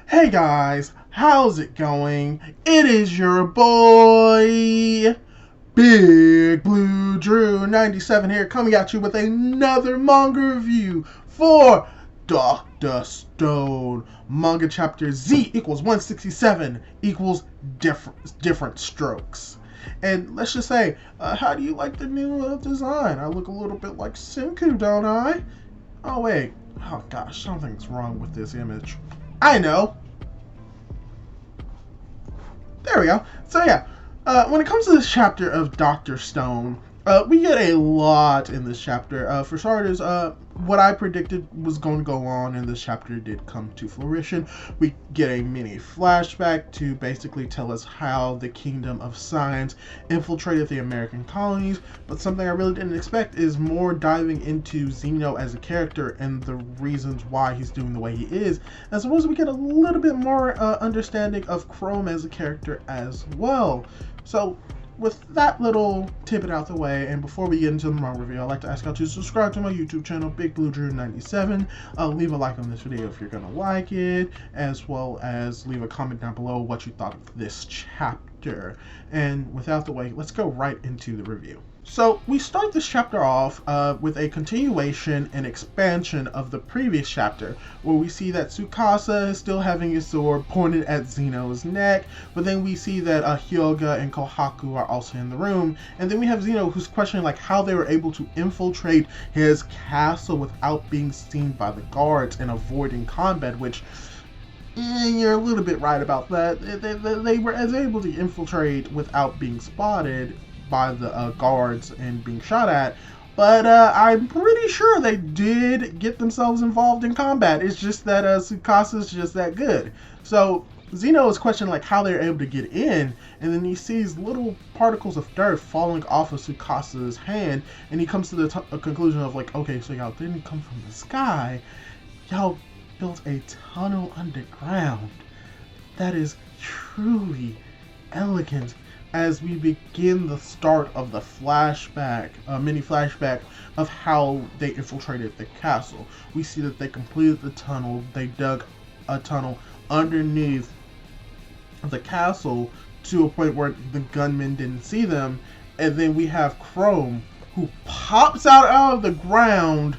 Hey guys, how's it going? It is your boy, Big Blue Drew 97 here, coming at you with another manga review for Dr. Stone. Manga chapter Z equals 167 equals different strokes. And let's just say, how do you like the new design? I look a little bit like Senku, don't I? Oh wait, oh gosh, something's wrong with this image. I know. There we go. So yeah, when it comes to this chapter of Dr. Stone, we get a lot in this chapter. For starters, what I predicted was going to go on in this chapter did come to fruition. We get a mini flashback to basically tell us how the Kingdom of Science infiltrated the American colonies, but something I really didn't expect is more diving into Xeno as a character and the reasons why he's doing the way he is. I suppose we get a little bit more understanding of Chrome as a character as well. So with that little tidbit out the way, and before we get into the manga review, I'd like to ask y'all to subscribe to my YouTube channel, Big Blue Drew 97. Leave a like on this video if you're gonna like it, as well as leave a comment down below what you thought of this chapter. And without the way, let's go right into the review. So we start this chapter off with a continuation and expansion of the previous chapter, where we see that Tsukasa is still having his sword pointed at Xeno's neck, but then we see that Hyoga and Kohaku are also in the room, and then we have Xeno who's questioning like how they were able to infiltrate his castle without being seen by the guards and avoiding combat, which you're a little bit right about that. They were able to infiltrate without being spotted by the guards and being shot at, but I'm pretty sure they did get themselves involved in combat. It's just that Tsukasa's just that good. So Xeno is questioning like how they're able to get in, and then he sees little particles of dirt falling off of Tsukasa's hand, and he comes to the conclusion of like, okay, so y'all didn't come from the sky, y'all built a tunnel underground. That is truly elegant. As we begin the start of the flashback, mini flashback of how they infiltrated the castle. We see that they completed the tunnel. They dug a tunnel underneath the castle to a point where the gunmen didn't see them. And then we have Chrome, who pops out of the ground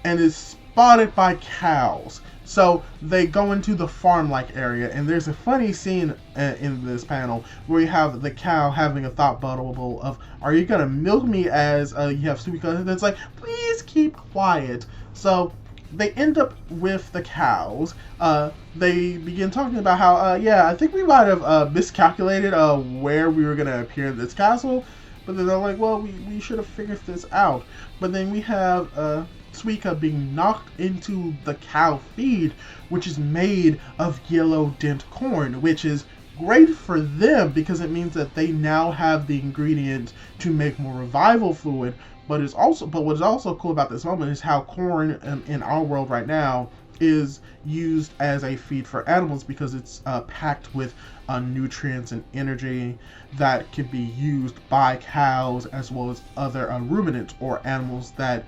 and is spotted by cows. So they go into the farm-like area, and there's a funny scene in this panel where you have the cow having a thought bubble of, are you gonna milk me, as you have Suika that's like, please keep quiet. So they end up with the cows. They begin talking about how, yeah, I think we might have miscalculated where we were gonna appear in this castle, but then they're like, well, we should have figured this out. But then we have Suika being knocked into the cow feed, which is made of yellow dent corn, which is great for them because it means that they now have the ingredient to make more revival fluid. But what is also cool about this moment is how corn in our world right now is used as a feed for animals because it's packed with nutrients and energy that can be used by cows as well as other ruminants or animals that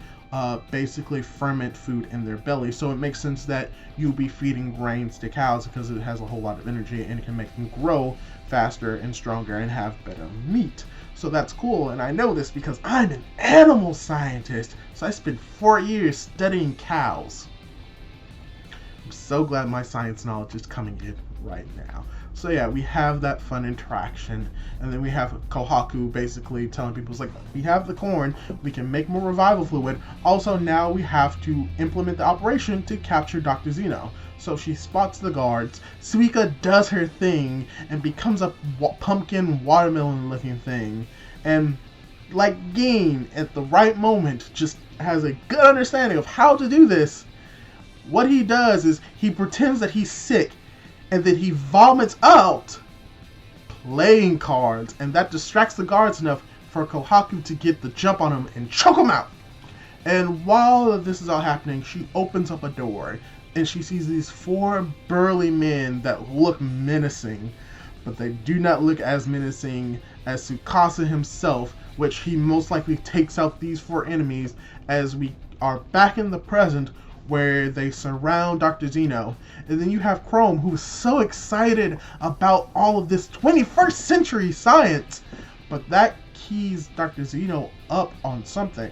basically ferment food in their belly. So it makes sense that you'll be feeding grains to cows because it has a whole lot of energy and it can make them grow faster and stronger and have better meat. So that's cool, and I know this because I'm an animal scientist. So I spent 4 years studying cows. I'm so glad my science knowledge is coming in right now. So yeah, we have that fun interaction, and then we have Kohaku basically telling people, it's like, we have the corn, we can make more revival fluid. Also, now we have to implement the operation to capture Dr. Xeno. So she spots the guards. Suika does her thing and becomes a pumpkin watermelon looking thing. And like Gin, at the right moment, just has a good understanding of how to do this. What he does is he pretends that he's sick, and then he vomits out playing cards, and that distracts the guards enough for Kohaku to get the jump on him and choke him out. And while this is all happening, she opens up a door, and she sees these 4 burly men that look menacing, but they do not look as menacing as Tsukasa himself, which he most likely takes out these 4 enemies as we are back in the present where they surround Dr. Xeno. And then you have Chrome, who's so excited about all of this 21st century science. But that keys Dr. Xeno up on something.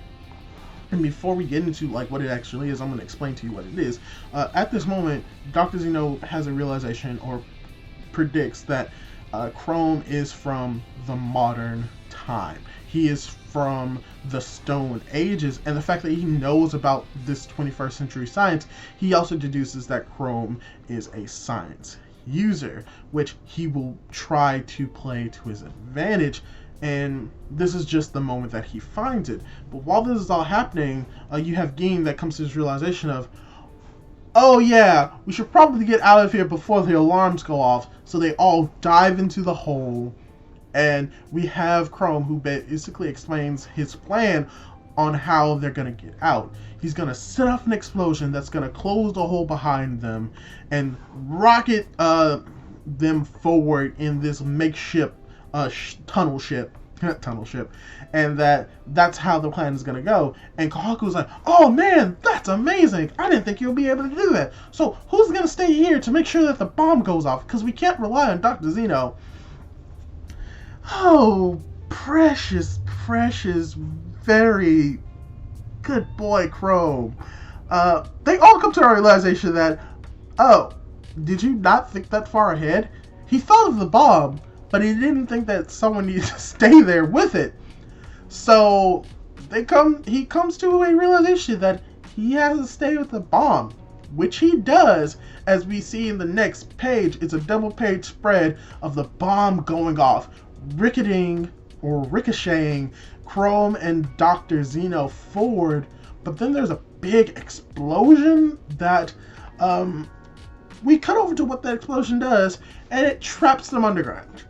And before we get into like what it actually is, I'm going to explain to you what it is. At this moment, Dr. Xeno has a realization, or predicts, that Chrome is from the modern time. He is from the Stone Ages, and the fact that he knows about this 21st century science, he also deduces that Chrome is a science user, which he will try to play to his advantage. And this is just the moment that he finds it. But while this is all happening, you have Ging that comes to his realization of, oh yeah, we should probably get out of here before the alarms go off. So they all dive into the hole, and we have Chrome, who basically explains his plan on how they're going to get out. He's going to set off an explosion that's going to close the hole behind them and rocket them forward in this makeshift tunnel ship, and that's how the plan is going to go. And Kohaku's like, oh man, that's amazing, I didn't think you'll be able to do that. So who's going to stay here to make sure that the bomb goes off, because we can't rely on Dr. Xeno. Oh, precious, very good boy Chrome. They all come to a realization that, oh, did you not think that far ahead? He thought of the bomb, but he didn't think that someone needed to stay there with it. So he comes to a realization that he has to stay with the bomb, which he does, as we see in the next page. It's a double page spread of the bomb going off, ricocheting Chrome and Dr. Xeno forward. But then there's a big explosion that we cut over to what that explosion does, and it traps them underground.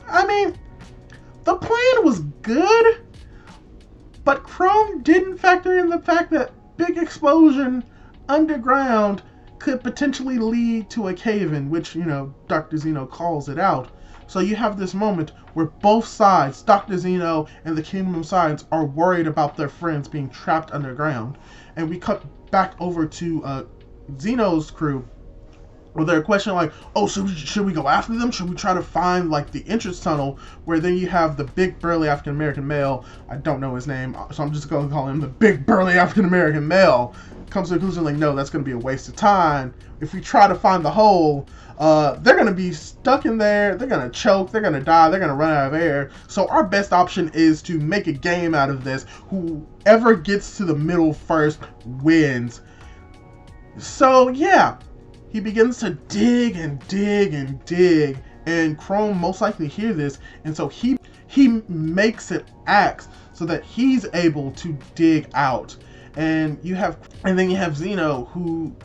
I mean, the plan was good, but Chrome didn't factor in the fact that big explosion underground could potentially lead to a cave-in, which, Dr. Xeno calls it out. So you have this moment where both sides, Dr. Xeno and the Kingdom of Science, are worried about their friends being trapped underground. And we cut back over to Xeno's crew, where they're questioning like, oh, should we go after them? Should we try to find like the entrance tunnel? Where then you have the big burly African American male, I don't know his name, so I'm just going to call him the big burly African American male, comes to the conclusion like, no, that's going to be a waste of time. If we try to find the hole, they're going to be stuck in there, they're going to choke, they're going to die, they're going to run out of air. So our best option is to make a game out of this. Whoever gets to the middle first wins. So yeah, he begins to dig, and Chrome most likely hear this, and so he makes an axe so that he's able to dig out. And then you have Xeno, who,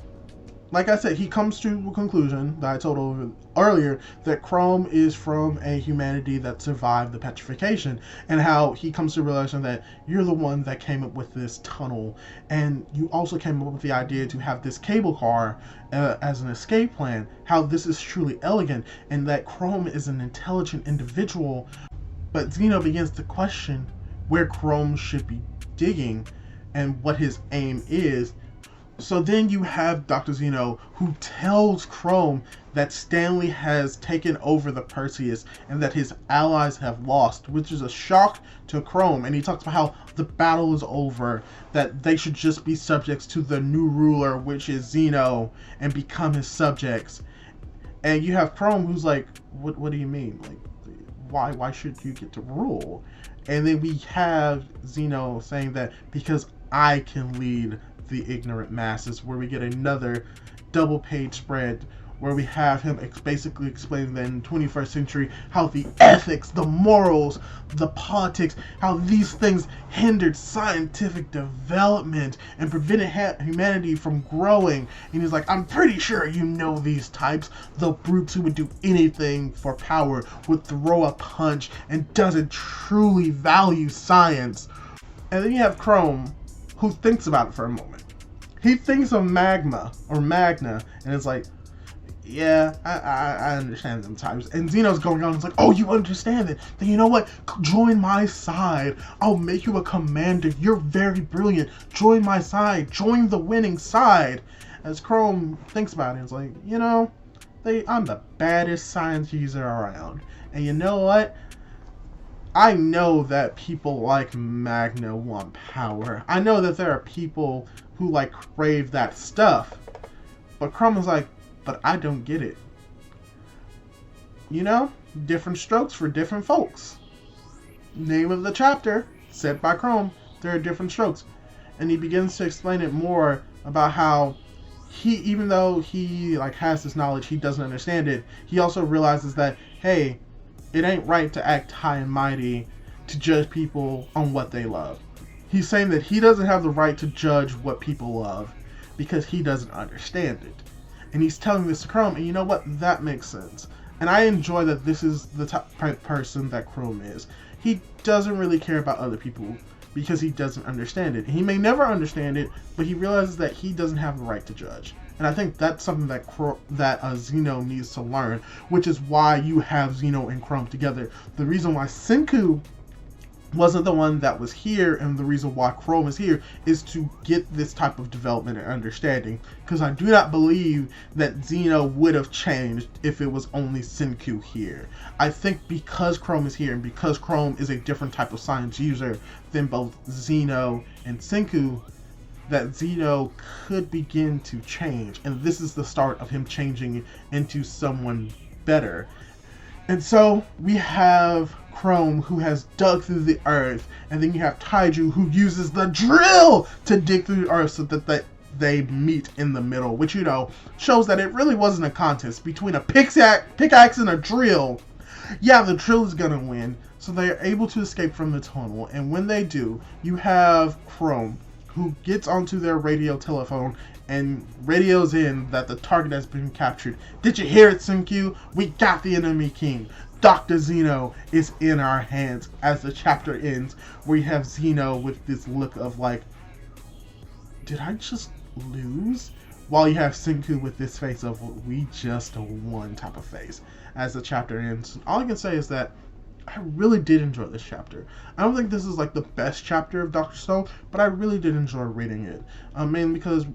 like I said, he comes to a conclusion that I told earlier, that Chrome is from a humanity that survived the petrification, and how he comes to realize that you're the one that came up with this tunnel, and you also came up with the idea to have this cable car as an escape plan, how this is truly elegant, and that Chrome is an intelligent individual. But Xeno begins to question where Chrome should be digging and what his aim is. So then you have Dr. Xeno, who tells Chrome that Stanley has taken over the Perseus and that his allies have lost, which is a shock to Chrome. And he talks about how the battle is over, that they should just be subjects to the new ruler, which is Xeno, and become his subjects. And you have Chrome, who's like, what do you mean? Like, why should you get to rule? And then we have Xeno saying that because I can lead the ignorant masses, where we get another double page spread where we have him basically explaining that in the 21st century how the ethics, the morals, the politics, how these things hindered scientific development and prevented humanity from growing. And he's like, I'm pretty sure you know these types, the brutes who would do anything for power, would throw a punch, and doesn't truly value science. And then you have Chrome, who thinks about it for a moment. He thinks of Magna, and it's like, yeah, I understand sometimes. And Xeno's going on, it's like, oh, you understand it. Then you know what? Join my side. I'll make you a commander. You're very brilliant. Join my side. Join the winning side. As Chrome thinks about it, it's like, I'm the baddest science user around. And you know what? I know that people like Magna want power. I know that there are people who crave that stuff. But Chrome is like, but I don't get it. Different strokes for different folks. Name of the chapter, said by Chrome, there are different strokes. And he begins to explain it more about how even though he has this knowledge, he doesn't understand it. He also realizes that, hey, it ain't right to act high and mighty to judge people on what they love. He's saying that he doesn't have the right to judge what people love because he doesn't understand it. And he's telling this to Chrome, and you know what? That makes sense. And I enjoy that this is the type of person that Chrome is. He doesn't really care about other people because he doesn't understand it. He may never understand it, but he realizes that he doesn't have the right to judge. And I think that's something that Xeno needs to learn, which is why you have Xeno and Chrome together. The reason why Senku wasn't the one that was here, and the reason why Chrome is here is to get this type of development and understanding, because I do not believe that Xeno would have changed if it was only Senku here. I think because Chrome is here and because Chrome is a different type of science user than both Xeno and Senku, that Xeno could begin to change, and this is the start of him changing into someone better. And so we have Chrome, who has dug through the earth, and then you have Taiju, who uses the drill to dig through the earth so that they meet in the middle, which, shows that it really wasn't a contest between a pickaxe and a drill. Yeah, the drill is gonna win, so they are able to escape from the tunnel, and when they do, you have Chrome, who gets onto their radio telephone and radios in that the target has been captured. Did you hear it, Senku? We got the enemy king. Dr.Xeno is in our hands. As the chapter ends, we have Xeno with this look of did I just lose? While you have Senku with this face of, we just won type of face as the chapter ends. All I can say is that I really did enjoy this chapter. I don't think this is the best chapter of Dr. Stone, but I really did enjoy reading it. Mainly because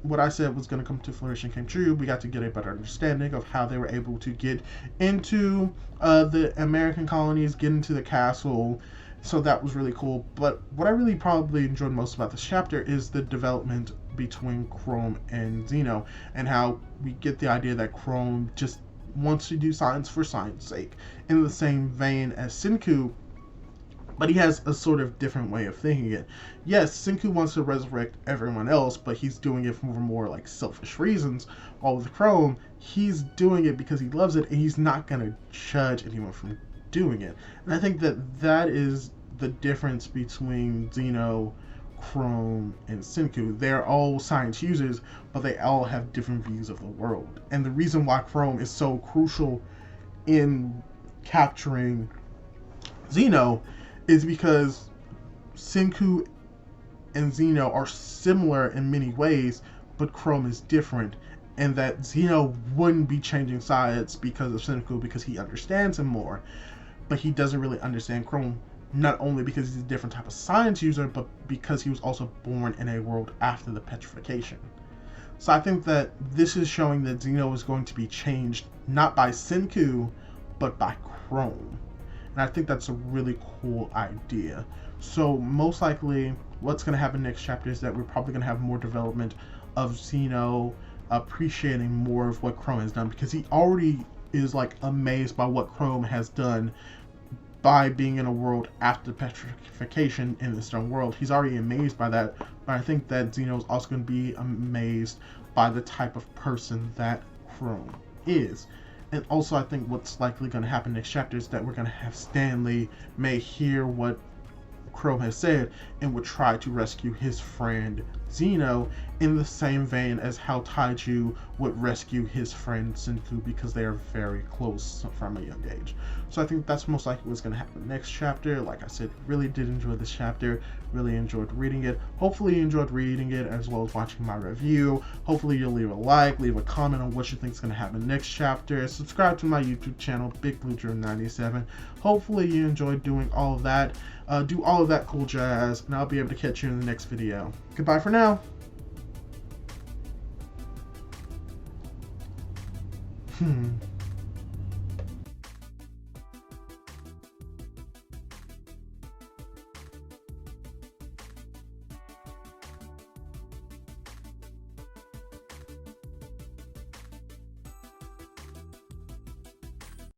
what I said was going to come to fruition came true. We got to get a better understanding of how they were able to get into the American colonies, get into the castle. So that was really cool. But what I really probably enjoyed most about this chapter is the development between Chrome and Xeno, and how we get the idea that Chrome just wants to do science for science sake, in the same vein as Senku, but he has a sort of different way of thinking it. Yes, Senku wants to resurrect everyone else, but he's doing it for more selfish reasons, while with Chrome, he's doing it because he loves it, and he's not going to judge anyone from doing it. And I think that is the difference between Xeno, Chrome, and Senku. They're all science users, but they all have different views of the world. And the reason why Chrome is so crucial in capturing Xeno is because Senku and Xeno are similar in many ways, but Chrome is different. And that Xeno wouldn't be changing sides because of Senku, because he understands him more. But he doesn't really understand Chrome, not only because he's a different type of science user, but because he was also born in a world after the petrification. So I think that this is showing that Xeno is going to be changed not by Senku, but by Chrome. And I think that's a really cool idea. So most likely what's going to happen next chapter is that we're probably going to have more development of Xeno appreciating more of what Chrome has done, because he already is amazed by what Chrome has done by being in a world after petrification in the stone world. He's already amazed by that, but I think that Xeno is also going to be amazed by the type of person that Chrome is. And also I think what's likely going to happen next chapter is that we're going to have Stanley may hear what Chrome has said and would try to rescue his friend Xeno in the same vein as how Taiju would rescue his friend Senku, because they are very close from a young age. So I think that's most likely what's going to happen next chapter. Like I said, really did enjoy this chapter, really enjoyed reading it. Hopefully you enjoyed reading it as well as watching my review. Hopefully you'll leave a like, leave a comment on what you think is going to happen next chapter. Subscribe to my YouTube channel, Big Blue Dream 97. Hopefully you enjoyed doing all of that. Do all of that cool jazz, and I'll be able to catch you in the next video. Goodbye for now.